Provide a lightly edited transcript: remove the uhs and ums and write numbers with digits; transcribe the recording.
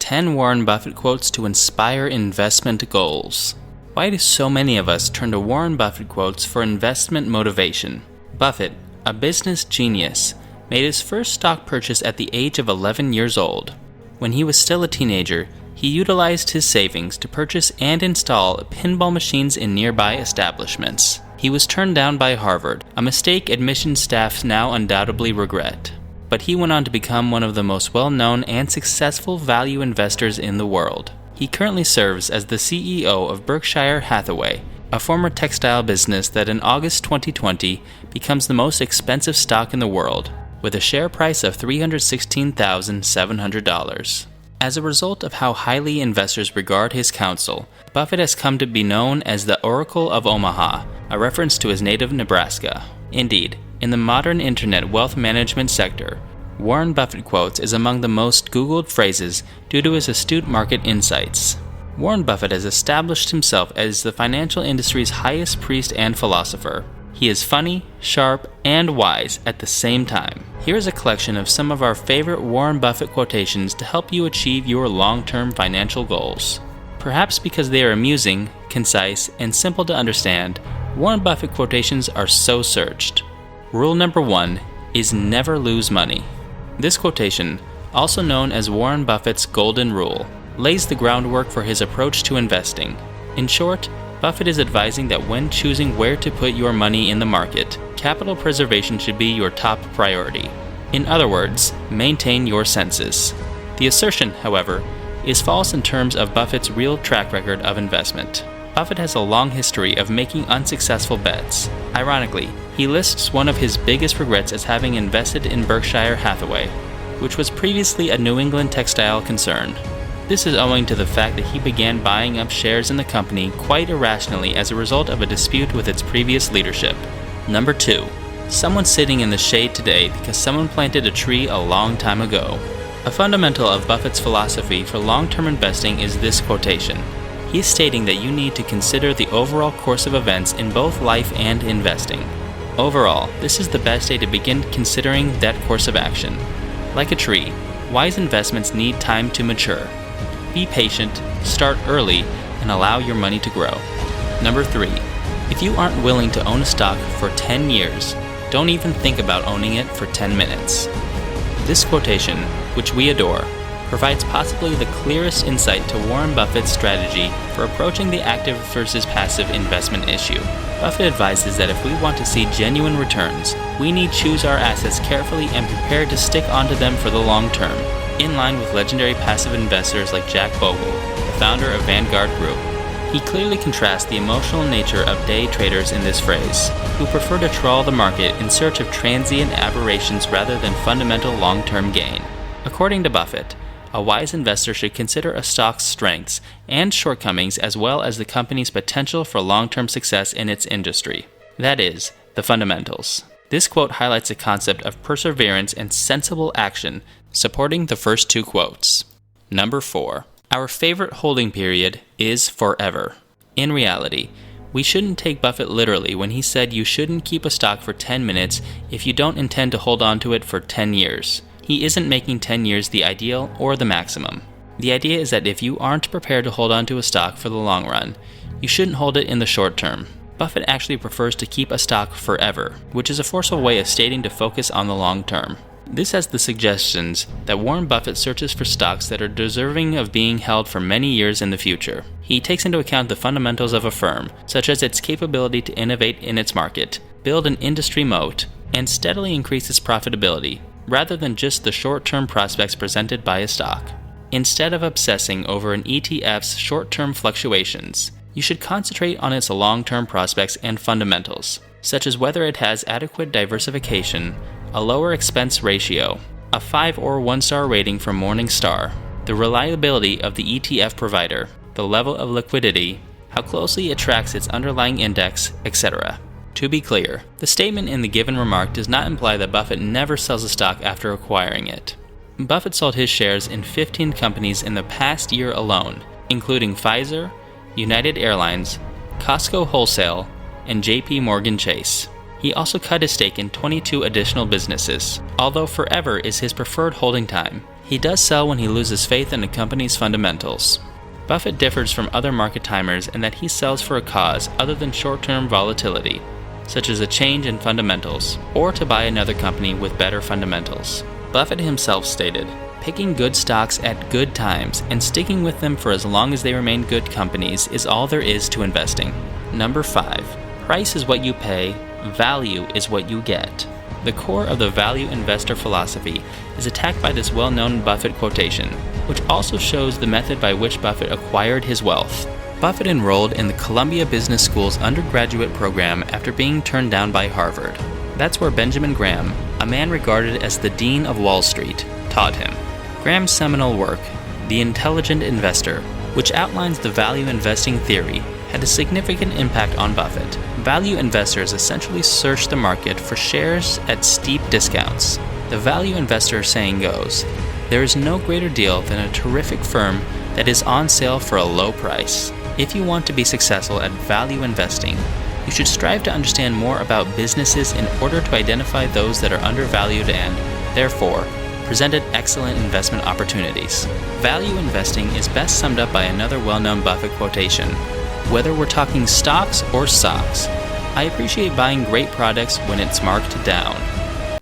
10 Warren Buffett quotes to inspire investment goals. Why do so many of us turn to Warren Buffett quotes for investment motivation? Buffett, a business genius, made his first stock purchase at the age of 11 years old. When he was still a teenager, he utilized his savings to purchase and install pinball machines in nearby establishments. He was turned down by Harvard, a mistake admissions staffs now undoubtedly regret. But he went on to become one of the most well-known and successful value investors in the world. He currently serves as the CEO of Berkshire Hathaway, a former textile business that in August 2020 becomes the most expensive stock in the world, with a share price of $316,700. As a result of how highly investors regard his counsel, Buffett has come to be known as the Oracle of Omaha, a reference to his native Nebraska. Indeed, in the modern internet wealth management sector, Warren Buffett quotes is among the most Googled phrases due to his astute market insights. Warren Buffett has established himself as the financial industry's highest priest and philosopher. He is funny, sharp, and wise at the same time. Here is a collection of some of our favorite Warren Buffett quotations to help you achieve your long-term financial goals. Perhaps because they are amusing, concise, and simple to understand, Warren Buffett quotations are so searched. Rule number 1 is never lose money. This quotation, also known as Warren Buffett's Golden Rule, lays the groundwork for his approach to investing. In short, Buffett is advising that when choosing where to put your money in the market, capital preservation should be your top priority. In other words, maintain your senses. The assertion, however, is false in terms of Buffett's real track record of investment. Buffett has a long history of making unsuccessful bets. Ironically, he lists one of his biggest regrets as having invested in Berkshire Hathaway, which was previously a New England textile concern. This is owing to the fact that he began buying up shares in the company quite irrationally as a result of a dispute with its previous leadership. Number 2. Someone's sitting in the shade today because someone planted a tree a long time ago. A fundamental of Buffett's philosophy for long-term investing is this quotation. He is stating that you need to consider the overall course of events in both life and investing. Overall, this is the best day to begin considering that course of action. Like a tree, wise investments need time to mature. Be patient, start early, and allow your money to grow. Number 3. If you aren't willing to own a stock for 10 years, don't even think about owning it for 10 minutes. This quotation, which we adore, provides possibly the clearest insight to Warren Buffett's strategy for approaching the active versus passive investment issue. Buffett advises that if we want to see genuine returns, we need to choose our assets carefully and prepare to stick onto them for the long term, in line with legendary passive investors like Jack Bogle, the founder of Vanguard Group. He clearly contrasts the emotional nature of day traders in this phrase, who prefer to trawl the market in search of transient aberrations rather than fundamental long-term gain. According to Buffett, a wise investor should consider a stock's strengths and shortcomings as well as the company's potential for long-term success in its industry. That is, the fundamentals. This quote highlights the concept of perseverance and sensible action, supporting the first 2 quotes. Number 4. Our favorite holding period is forever. In reality, we shouldn't take Buffett literally when he said you shouldn't keep a stock for 10 minutes if you don't intend to hold on to it for 10 years. He isn't making 10 years the ideal or the maximum. The idea is that if you aren't prepared to hold on to a stock for the long run, you shouldn't hold it in the short term. Buffett actually prefers to keep a stock forever, which is a forceful way of stating to focus on the long term. This has the suggestions that Warren Buffett searches for stocks that are deserving of being held for many years in the future. He takes into account the fundamentals of a firm, such as its capability to innovate in its market, build an industry moat, and steadily increase its profitability, rather than just the short-term prospects presented by a stock. Instead of obsessing over an ETF's short-term fluctuations, you should concentrate on its long-term prospects and fundamentals, such as whether it has adequate diversification, a lower expense ratio, a 5 or 1-star rating from Morningstar, the reliability of the ETF provider, the level of liquidity, how closely it tracks its underlying index, etc. To be clear, the statement in the given remark does not imply that Buffett never sells a stock after acquiring it. Buffett sold his shares in 15 companies in the past year alone, including Pfizer, United Airlines, Costco Wholesale, and JP Morgan Chase. He also cut his stake in 22 additional businesses. Although forever is his preferred holding time, He does sell when he loses faith in a company's fundamentals. Buffett differs from other market timers in that he sells for a cause other than short-term volatility, such as a change in fundamentals, or to buy another company with better fundamentals. Buffett himself stated, "Picking good stocks at good times and sticking with them for as long as they remain good companies is all there is to investing." Number 5. Price is what you pay, value is what you get. The core of the value investor philosophy is attacked by this well-known Buffett quotation, which also shows the method by which Buffett acquired his wealth. Buffett enrolled in the Columbia Business School's undergraduate program after being turned down by Harvard. That's where Benjamin Graham, a man regarded as the Dean of Wall Street, taught him. Graham's seminal work, The Intelligent Investor, which outlines the value investing theory, had a significant impact on Buffett. Value investors essentially search the market for shares at steep discounts. The value investor saying goes, "There is no greater deal than a terrific firm that is on sale for a low price." If you want to be successful at value investing, you should strive to understand more about businesses in order to identify those that are undervalued and, therefore, presented excellent investment opportunities. Value investing is best summed up by another well-known Buffett quotation, "Whether we're talking stocks or socks, I appreciate buying great products when it's marked down."